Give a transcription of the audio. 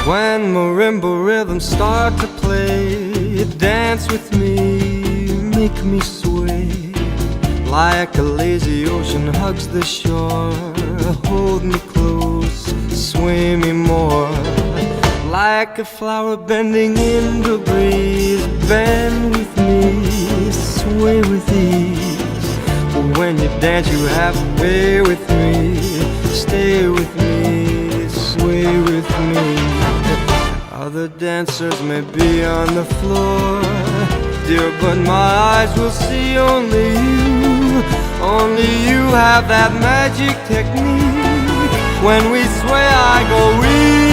When marimba rhythms start to play, dance with me, make me sway. Like a lazy ocean hugs the shore, hold me close, sway me more. Like a flower bending in the breeze, bend with me, sway with ease. When you dance you have to be with me, stay with me, sway with me. Other dancers may be on the floor, dear, but my eyes will see only you. Only you have that magic technique. When we sway I go weak.